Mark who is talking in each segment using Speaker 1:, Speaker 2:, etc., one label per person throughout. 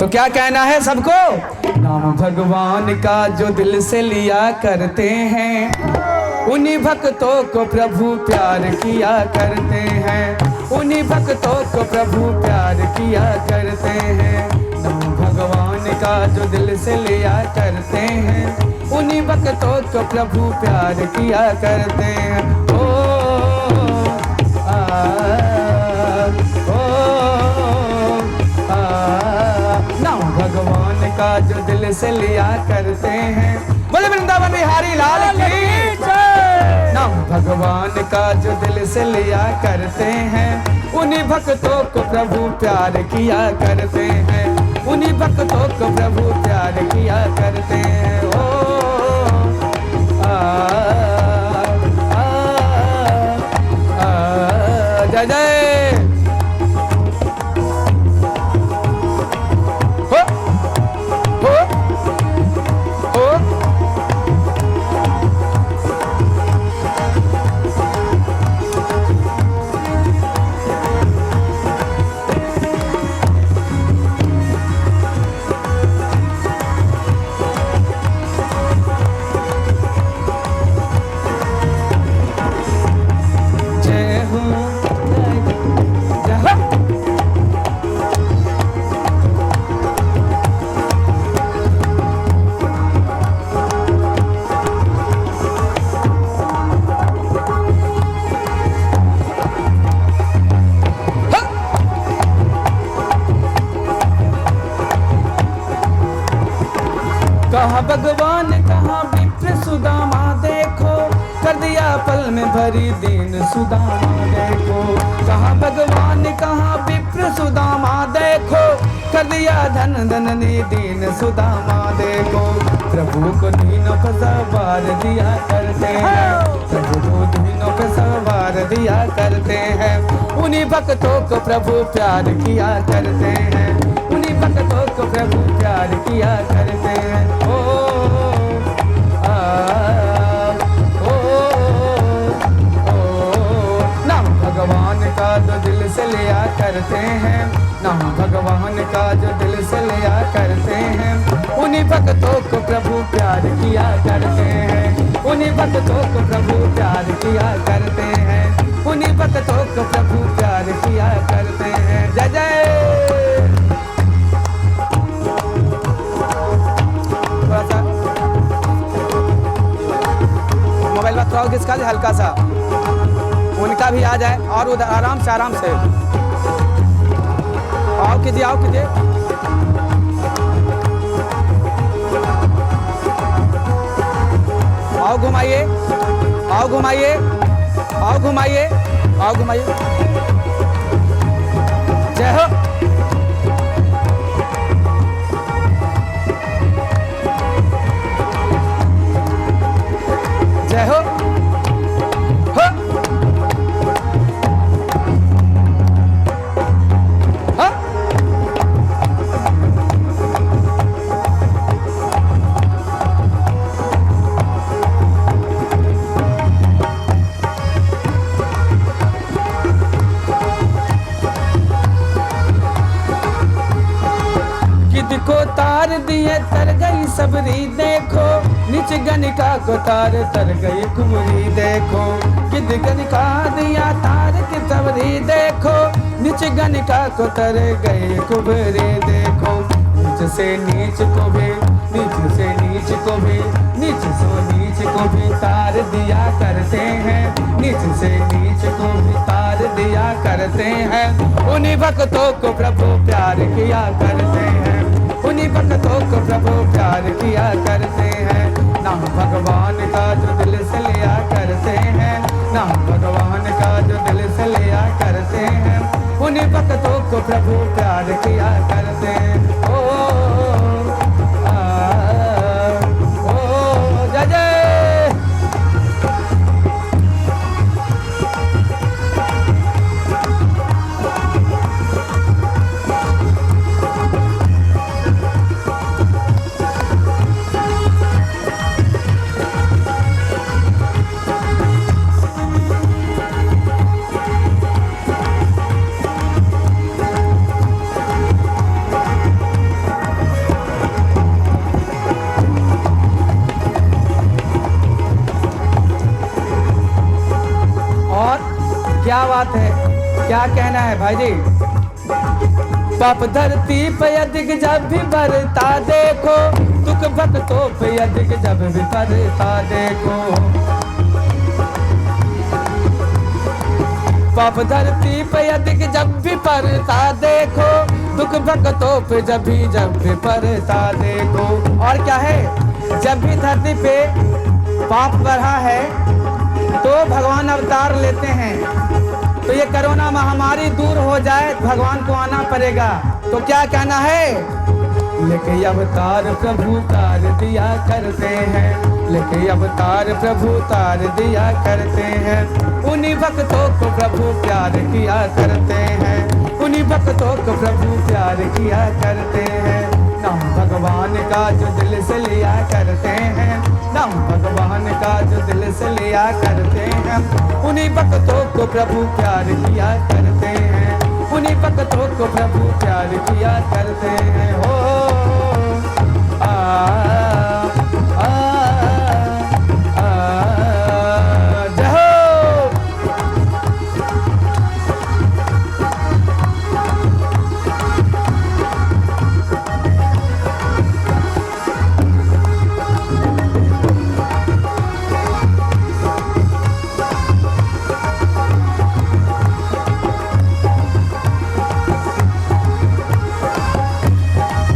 Speaker 1: तो क्या कहना है सबको? नाम भगवान का जो दिल से लिया करते हैं, उन्हीं भक्तों को प्रभु प्यार किया करते हैं, उन्हीं भक्तों को प्रभु प्यार किया करते हैं। नाम भगवान का जो दिल से लिया करते हैं, उन्हीं भक्तों को प्रभु प्यार किया करते हैं। नाम भगवान का जो दिल से लिया करते हैं, बोले वृंदावन बिहारी लाल की जय। नाम भगवान का जो दिल से लिया करते हैं, उन्हीं भक्तों को प्रभु प्यार किया करते हैं, उन्हीं भक्तों को प्रभु प्यार किया करते हैं। जय जय हो हो हो। कहाँ भगवान कहाँ विप्र सुदामा देखो, कर दिया पल में भरी दीन सुदामा देखो। कहाँ भगवान कहाँ विप्र सुदामा देखो, कर दिया धन धननी दीन सुदामा देखो। प्रभु को दीनों पर सवार दिया करते हैं, प्रभु को दीनों पर सवार दिया करते हैं, उन्हीं भक्तों को प्रभु प्यार किया करते हैं, उन्हीं भक्तों को प्रभु प्यार किया करते हैं। नाम भगवान का जो दिल से लिया करते हैं, नाम भगवान का जो दिल से लिया करते हैं, उन्हीं भक्तों को प्रभु प्यार किया करते हैं, उन्हीं भक्तों को प्रभु प्यार किया करते हैं, उन्हीं भक्तों को प्रभु प्यार किया करते हैं। जय जय। थोड़ा सा मोबाइल में थोड़ा खिसका दे हल्का सा, उनका भी आ जाए और उधर आराम से आओ कीजिए, आओ कीजिए। आओ घुमाइए, आओ घुमाइए, आओ घुमाइए, आओ घुमाइए। जय हो। जय हो। हो। हो। गिद्ध को तार दिए तर गई सबरी देखो, नीचे गनिका को तार तर गई कुमरी देखो। गिद्ध गनिका दिया तार की सबरी देखो, नीचे गनिका को तर गई कुबरी देखो। नीच से नीच को भी, नीच से नीच को भी, नीच से नीच को भी तार दिया करते हैं, नीच से नीच को भी तार दिया करते हैं, उन्हीं भक्तों को प्रभु प्यार किया करते हैं, उन्हीं भक्तों को प्रभु प्यार किया करते हैं। नाम भगवान का जो दिल से लिया करते हैं, नाम भगवान का जो दिल से लिया करते हैं, उन्हीं भक्तों को प्रभु प्यार किया करते हैं। जय जय। बात है, क्या कहना है भाई जी? पाप धरती पे अधिक जब भी बरता देखो, दुख भक्तों पे अधिक जब भी बरता देखो। पाप धरती पे अधिक जब भी बरता देखो, दुख भक्तों पे जब भी बरता देखो। और क्या है, जब भी धरती पे पाप बढ़ा है तो भगवान अवतार लेते हैं। तो ये कोरोना महामारी दूर हो जाए, भगवान को आना पड़ेगा। तो क्या कहना है? लेके अवतार प्रभु तार दिया करते हैं, लेके अवतार प्रभु तार दिया करते हैं। उन्हीं भक्तों को प्रभु प्यार किया करते हैं, उन्हीं भक्तों को प्रभु प्यार किया करते हैं। नाम भगवान का जो दिल से लिया करते हैं, नाम भगवान का जो दिल से लिया करते हैं। उन्हीं भक्तों को प्रभु प्यार किया करते हैं, उन्हीं भक्तों को प्रभु प्यार किया करते हैं। हो आ, आ, आ, जय हो।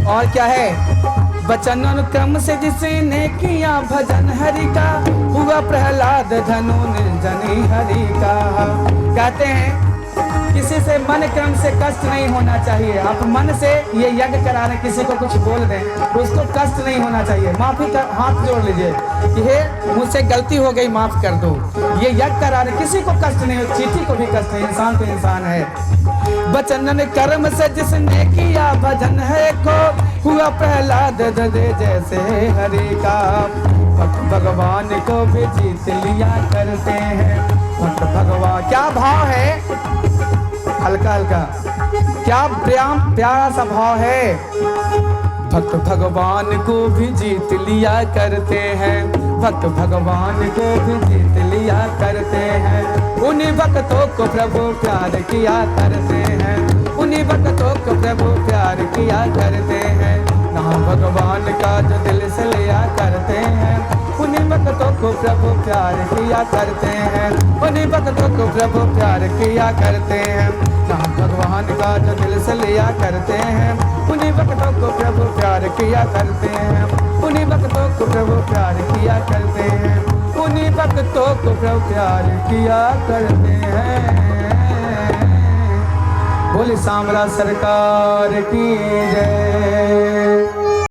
Speaker 1: और क्या है? वचन अनुक्रम से जिसने किया भजन हरि का, हुआ प्रहलाद धनु निर्जनी हरि का। कहते हैं किसी से मन क्रम से कष्ट नहीं होना चाहिए। आप मन से ये यज्ञ करा रहे, किसी को कुछ बोल दें तो उसको कष्ट नहीं होना चाहिए। माफी का हाथ जोड़ लीजिए कि हे मुझसे गलती हो गई, माफ कर दो। ये यज्ञ करा रहे, किसी को कष्ट नहीं हो, चींटी को भी कष्ट नहीं, इंसान तो इंसान है। वचन कर्म से जिसने किया भजन है को, हुआ प्रहलाद दे जैसे हरि का। भगवान को भी जीत लिया करते हैं भक्त भगवान। क्या भाव है, हल्का हल्का, क्या प्यारा सा भाव है। भक्त भगवान को भी जीत लिया करते हैं, भक्त भगवान को भी जीत लिया करते हैं। उन्हीं भक्तों को प्रभु प्यार किया करते हैं, उन्हीं भक्तों को प्रभु प्यार किया करते हैं। नाम भगवान का जो दिल से लिया करते हैं, उन्हीं भक्तों को प्रभु प्यार किया करते हैं, उन्हीं भक्तों को प्रभु प्यार किया करते हैं। नाम भगवान का जो दिल से लिया करते हैं, उन्हीं भक्तों को प्रभु प्यार किया करते हैं, उन्हीं भक्तों को प्रभु प्यार किया करते हैं, उन्हीं भक्तों को प्रभु प्यार किया करते हैं। बोली सांवरा सरकार की जय।